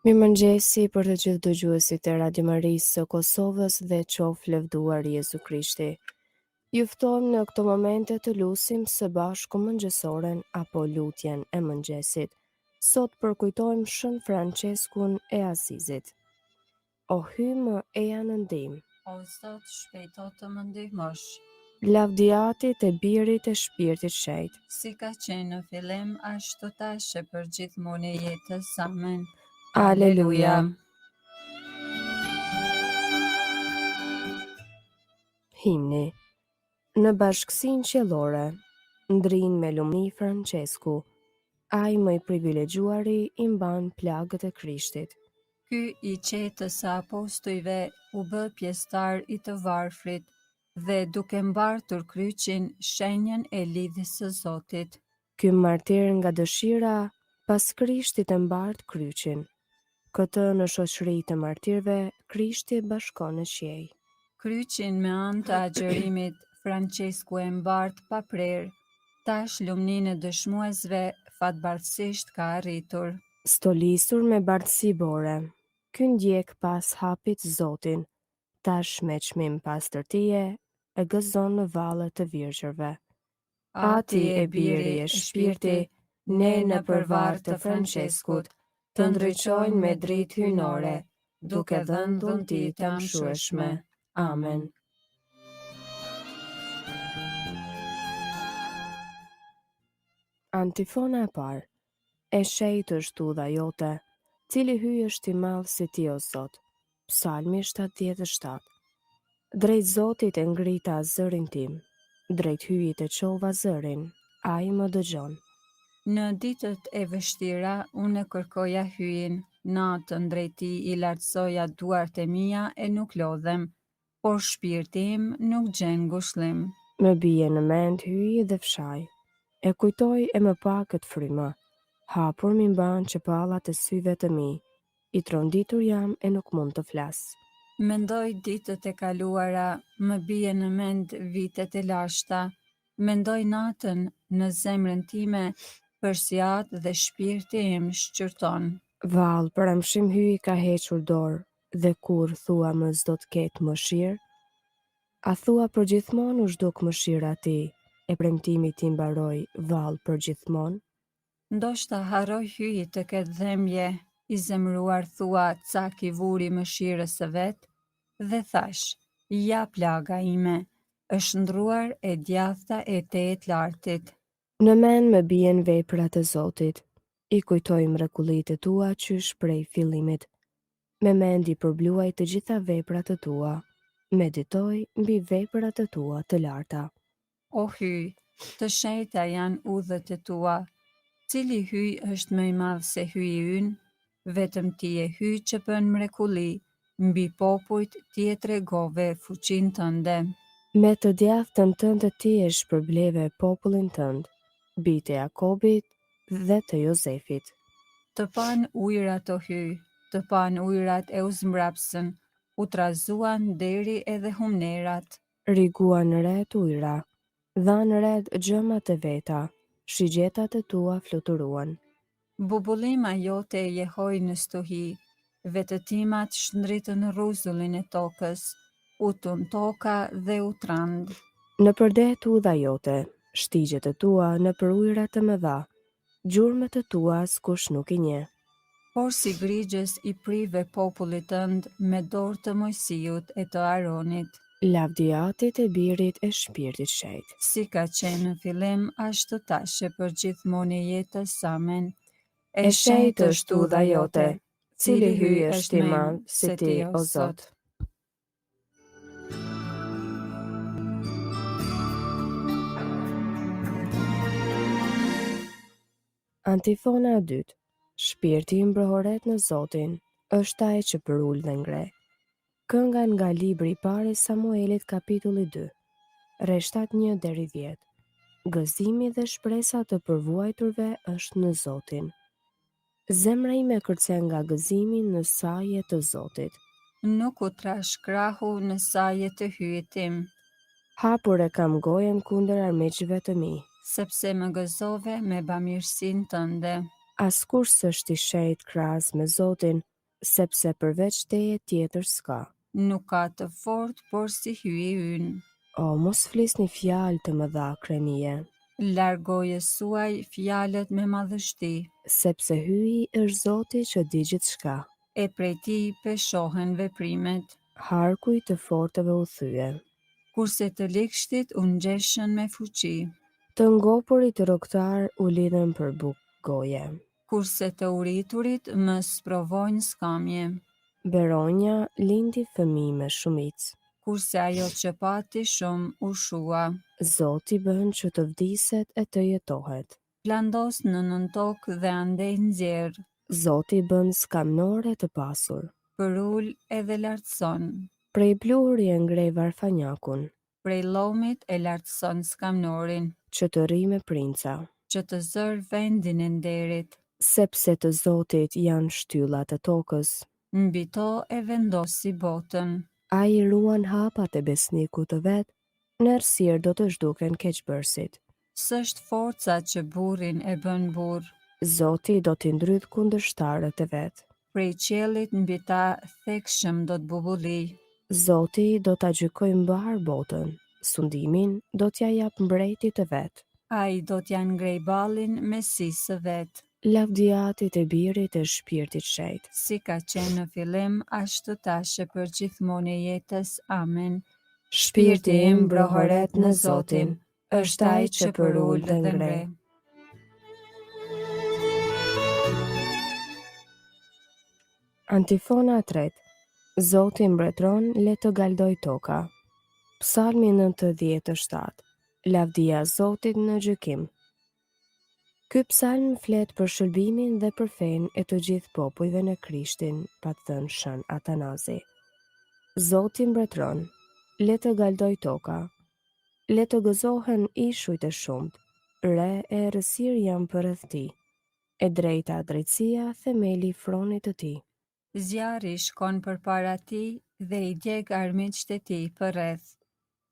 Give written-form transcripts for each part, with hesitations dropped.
Mirëmëngjesi për të gjithë dëgjuesit e Radio Marisë së Kosovës dhe qoftë lëvduar Jezu Krishti. Ju ftojmë në këto momente të lutim së bashku mëngjesoren apo lutjen e mëngjesit. Sot përkujtojmë Shën Franceskun e Asizit. O hymë eja në ndihmë. O Zot, shpejto të më ndihmosh. Lavdiatit e Birit e Shpirtit Shenjtë. Si ka qenë në fillim, ashtu tash e për gjithmonë e jetës. Amen. Aleluja. Himni. Në bashkësinë qiellore, ndrin me lumni Francesku, ai më i privilegjuari i mban plagët e Krishtit. Ky i qetës së apostujve u bë pjesëtar i të varfrit dhe duke mbartur kryqin shenjën e lidhjes së Zotit. Ky martir nga dëshira pas Krishtit e mbart kryqin. Këtë në shoqëri të martirëve, Krishti bashkon në qiej. Kryqin me anë të agjërimit, Francesku e mbart pa prerë, tash lumninë e dëshmuesve fatbardhësisht ka arritur. Stolisur me bardhësi bore, ky ndjek pas hapit Zotin, tash me çmim pastërtie e gëzon në vallet të virgjërve. Ati e Biri e Shpirti, ne në përvar të Franceskut, të ndriçojnë me dritë hyjnore, duke dhënë dhunti të mshueshme. Amen. Antifona e parë. E shejtë është udha jote, cili hyj është i madh si ti o Zot. Psalmi 77. Drejt Zotit e ngrita zërin tim, drejt hyjit e çova zërin, ai më dëgjon. Në ditët e vështira, unë kërkoja hyjin, natën drejt tij i lartësoja duart e mia e nuk lodhem, por shpirti im nuk gjen ngushëllim. Më bie në mend hyj dhe fshaj, e kujtoj e më pakët frymë, hapur mi mban çepallat e syve të mi, i tronditur jam e nuk mund të flas. Mendoj ditët e kaluara, më bie në mend vitet e lashta, mendoj natën në zemrën time, përsiat dhe shpirti im shqyrton. Vallë për amshim hyj ka hequr dorë, dhe kur thua më s'do të ketë mëshirë, a thua për gjithmonë u zhduk mëshira ti, e premtimi ti mbaroj vallë për gjithmonë? Ndoshta harroj hyj të ketë dhemje, i zemruar thua cak i vuri mëshirës së vet, dhe thash, ja plaga ime, është ndruar e djathta e tejet lartit. Në mend më bien veprat e Zotit, i kujtoj mrekullitë e tua qysh prej fillimit. Me mend i përbluaj të gjitha veprat e tua, meditoj mbi veprat e tua të larta. O hyj, të shenjta janë udhët e tua, cili hyj është më i madh se hyji ynë, vetëm ti e hyj që bën mrekulli, mbi popujt ti e tregove fuqinë tënde. Me të djathtën tënde ti e shpërbleve popullin tënd, bijtë e Jakobit dhe të Jozefit. Të pan ujrat o hyj, të pan ujrat e uzmbrapsën, u trazuan deri edhe humnerat. Riguan ret ujra, dhan red gjëmat e veta, shigjetat e tua fluturuan. Bubullima jote e jehoj në stuhi, vetëtimat shndritën rruzullin e tokës, u tun toka dhe u trand. Në përdet udha jote, shtigjet e tua në për ujrat të mëdha, gjurmët e tua s'kush nuk i njeh. Por si grigjës i prive popullit tënd me dorë të Mojsiut e të Aronit. Lavdiatit e Birit e Shpirtit Shenjtë. Si ka qenë në fillim, ashtu tash e për gjithmonë e jetës. Amen. E shenjtë është udha jote, cili hyj është i madh se ti o Zot. Antifona e dytë. Shpirti i mbrohoret në Zotin, është ai që përul dhe ngre. Kënga nga libri i parë i Samuelit kapitulli 2, rreshtat 1 deri 10. Gëzimi dhe shpresa të përvuajturve është në Zotin. Zemra ime kërcen nga gëzimi në saje të Zotit. Nuk u trash krahu në saje të hyjit tim. Hapur e kam gojen kundër armiqve të mi. Sepse më gëzove me bamirësinë tënde. Askush s'është i shejt krahas me Zotin, sepse përveç teje tjetër s'ka. Nuk ka të fort, por si hyi ynë. O, mos flisni fjalë të mëdha krenie, Largoje suaj fjalët me madhështi, sepse hyi është Zoti që di gjithçka. e prej ti peshohen veprimet. Harku i të fortëve u thye. Kurse të likshtit u ngjeshën me fuqi, Të ngopurit rrogtar u lidhen për bukë goje. kurse të uriturit më sprovojnë skamje, Beronja lindi fëmijë me shumicë. kurse ajo që pati shumë u shua. Zoti bën që të vdiset e të jetohet. Plandos në nëntokë dhe andej nxjerr, Zoti bën skamnore të pasur. për ul edhe lartëson, Prej bluri e ngrej varfanjakun, prej llomit e lartëson skamnorin, që të rri me princa. që të zër vendin e nderit, Sepse të Zotit janë shtyllat e tokës. mbi to e vendosi botën. A i ruan hapat e besnikut të vetë, në errësirë do të zhduken keqbërësit. S'është forca që burrin e bën burr, Zoti do t'i ndryth kundërshtarët e vetë. prej qiellit mbi ta thekshëm do të bubulli. Zoti do t'a gjykoj mbar botën, sundimin do t'ja jap mbretit të vetë. Ai do t'ja ngrej ballin me sisë së vet, Lavdiatit e birit e shpirtit shenjtë. si ka qenë në fillim, ashtu tash e për gjithmonë e jetës. Amen. Shpirti im brohoret në Zotin, është ai që përul dhe ngre. Antifona 3. Zoti mbretëron, le të galdoj toka. Psalmi 97. Lavdia e Zotit në gjykim. Ky psalm flet për shërbimin dhe për fenë e të gjithë popujve në Krishtin, pa të thënë Shën Atanazi. Zoti mbretëron, le të galdoj toka. Le të gëzohen ishujt e shumt, re e errësirë janë përreth tij. E drejta drejtësia themeli i fronit të tij. Zjarri shkon përpara tij dhe i djeg armiqtë e tij përreth.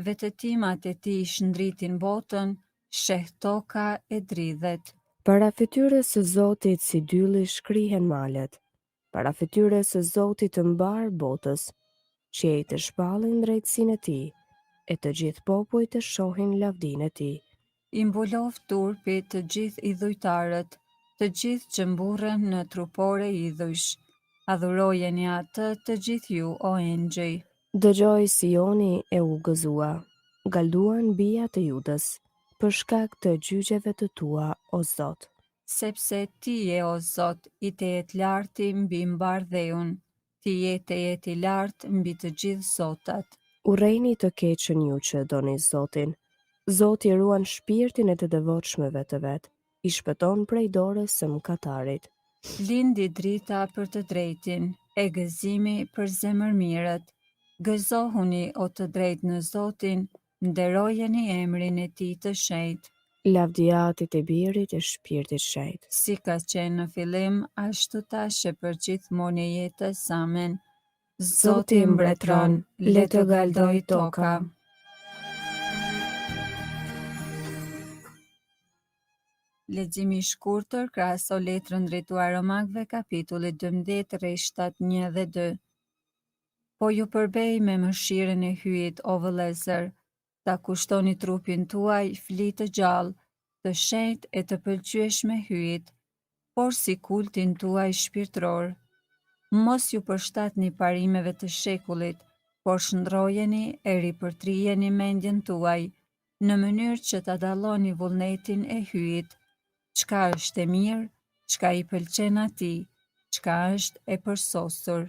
Vetëtimat e tij shndritin botën, sheh toka e dridhet. Para fytyrës së Zotit si dylli shkrihen malet. Para fytyrës së Zotit të mbar botës, qiejt e shpallin drejtësinë e tij, e të gjithë popujt e shohin lavdinë e tij. I mbulof turpi të gjithë idhujtarët, të gjithë që mburren në trupore idhujsh. Adhurojeni atë të gjithë ju, o engjëj. Dëgjoj Sioni e u gëzua, galduan bija të Judës, për shkak të gjyqjeve të tua, o Zot. Sepse ti je, o Zot, i tejet larti mbi mbardheun, ti je tejet i lartë mbi të gjithë zotat. Urrejni të keqën ju që doni Zotin. Zoti ruan shpirtin e të devotshmëve të vet, i shpëton prej dorës së mëkatarit. Lindi drita për të drejtin, e gëzimi për zemërmirët. Gëzohuni, o të drejtë në Zotin, nderojeni emrin e tij të shenjtë. Lavdiatit e birit e shpirtit shenjtë. Si ka qenë në fillim, ashtu tash e për gjithmonë e jetës. Amen. Zoti mbretëron, le të galdoj toka. Leximi i shkurtër krahaso letrën drejtuar Romakëve kapitulli 12 rreshtat 1 dhe 2. Po ju përbej me mëshirën e hyjit, o vëllezër, ta kushtoni trupin tuaj fli të gjallë, të shenjtë e të pëlqyeshme hyjit, por si kultin tuaj shpirtëror. Mos ju përshtatni parimeve të shekullit, por shndrojeni e ripërtrijeni mendjen tuaj, në mënyrë që ta dalloni vullnetin e hyjit, çka është e mirë, çka i pëlqen atij, çka është e përsosur.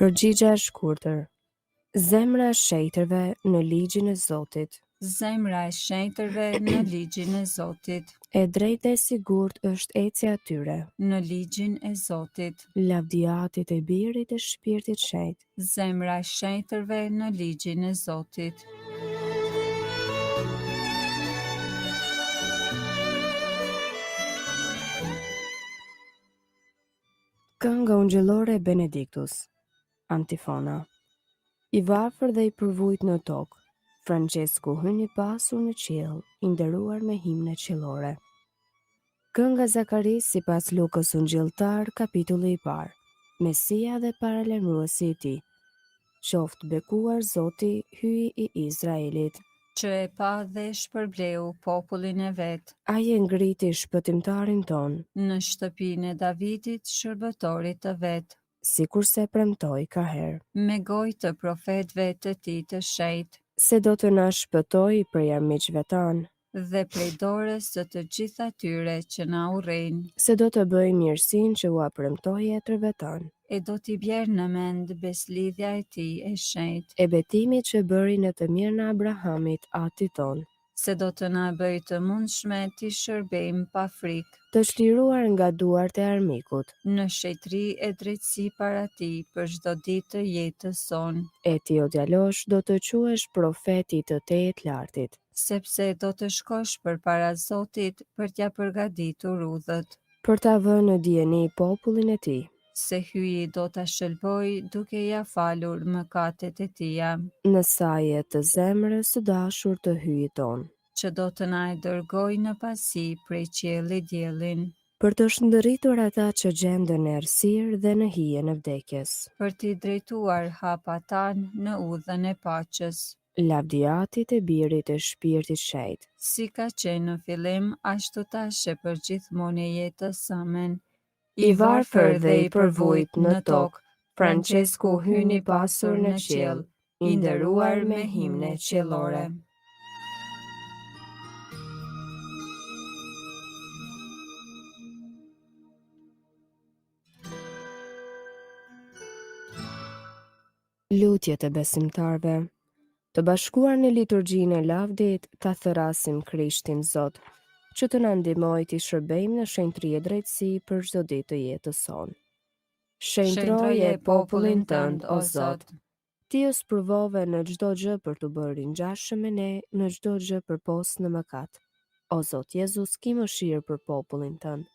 Përgjigje e shkurtër. Zemra e shenjtërve në ligjin e Zotit. Zemra e shenjtërve në ligjin e Zotit, E drejtë dhe e sigurt është ecja e tyre. në ligjin e Zotit. Lavdiatit e birit e shpirtit shenjtë. Zemra e shenjtërve në ligjin e Zotit. Kënga ungjëllore e Benediktus. Antifona. I varfër dhe i përvujt në tokë, Francesku hyn i pasur në qiell, i nderuar me himne qiellore. Kënga Zakaris sipas Lukës Ungjilltar, kapitulli i parë. Mesia dhe paralajmëruesi i tij. Qoftë bekuar Zoti, hyi i Izraelit. që e pa dhe shpërbleu popullin e vet Ai e ngriti shpëtimtarin ton, në shtëpinë e Davidit, shërbëtorit të vet, sikurse premtoi ka herë, me gojë të profetëve të tij të shenjtë se do të na shpëtojë prej armiqve tanë, dhe prej dorës së të gjithë atyre që na urrejnë, se do të bëjë mirësinë që ua premtoi etërve tanë, e do t'i bjerë në mend beslidhja e tij e shenjtë, e betimit që bëri në të mirën e Abrahamit, atit ton, se do të na bëjë të mundshme t'i shërbejmë pa frikë, të çliruar nga duart e armikut, në shetëri e drejtësi para tij për çdo ditë të jetës sonë, e ti o djalosh do të quhesh profeti i të Tejet Lartit, sepse do të shkosh përpara Zotit për t'ja përgatitur rrugët, për ta vënë në dijeni popullin e tij, se hyi do ta shëlboj duke ja falur mëkatet e tija, në saje të zemrës së dashur të hyjit ton, që do të na e dërgoj në pasi prej qiellit diellin, për të shndërritur ata që gjenden në errësirë dhe në hijen e vdekjes. për t'i drejtuar hapa tan në udhën e paqes, Lavdiatit e birit e shpirtit shenjtë, si ka qenë në fillim, ashtu tash e për gjithmonë e jetës amen. i varfër dhe i përvujt në tokë, Francesku hyni pasur në qiell, i nderuar me himne qiellore. Lutjet e besimtarve. Të bashkuar në liturgjinë e lavdit, ta thërasim Krishtin Zot, që të na ndihmojë të shërbejmë në shenjtëri e drejtësi për çdo ditë të jetës sonë. Shenjtroje popullin tënd, o Zot. Ti u sprovove në çdo gjë për të bërë ringjashëm me ne, në çdo gjë përpos në mëkat. O Zot Jezus, ki mëshirë për popullin tënd.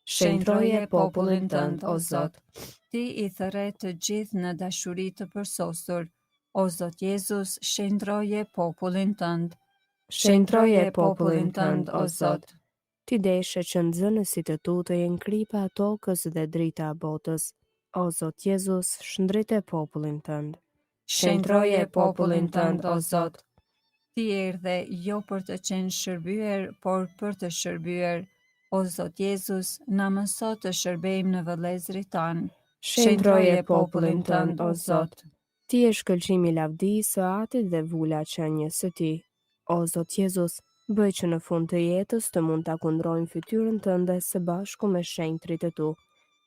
Shenjtroje popullin tënd, o Zot. Ti i thërre të gjithë në dashuri të përsosur, o Zot Jezus, shenjtroje popullin tënd. Shenjtroje popullin tënd, o Zot. Ti deshe që nxënësit e tu të jenë kripa e tokës dhe drita e botës. O Zot Jezus, shndrite popullin tënd. Shenjtroje popullin tënd, o Zot. Ti erdhe jo për të qenë shërbyer, por për të shërbyer. O Zot Jezus, na mëso të shërbejmë në vëllezërit tanë. Shenjtroje popullin tënd, o Zot. Ti je shkëlqimi i lavdisë së Atit dhe vula e qenies së Tij. O Zot Jezus, bëj që në fund të jetës të mund ta kundrojmë fytyrën tënde së bashku me shenjtrit e tu.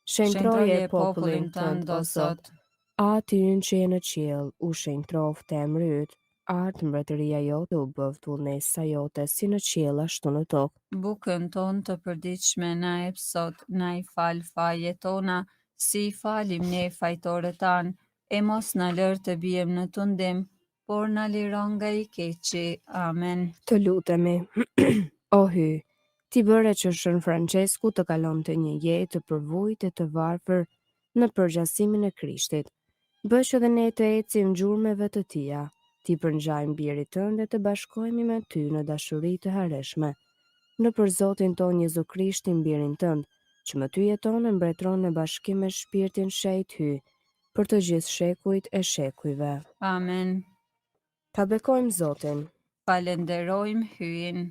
Shenjtroje popullin tënd, o Zot. Ati ynë që je në qiell, u shenjtroft emri yt. Art mbretëria jote u bëft vullnesa jote si në qiell ashtu në tokë. Bukën tonë të përditshme na jep sot, na i fal fajet tona, si i falim ne fajtorët tanë, e mos na lër të bijem në tundim, por na liron nga i keqi. Amen. Të lutemi. O hy, ti bëre që Shën Francesku të kalonte një jetë të përvujtë e të varfër në përgjasimin e Krishtit. Bësh edhe ne të ecim gjurmeve të tia, ti përngjajmë birit tënd dhe të bashkohemi me ty në dashuri të hareshme. Në për Zotin ton Jezu Krishtin birin tënd, që më ty jeton e mbretron në bashkim me shpirtin shenjtë hy, për të gjithë shekujt e shekujve. Amen. Ta bekojmë Zotin. Falenderojmë hyin.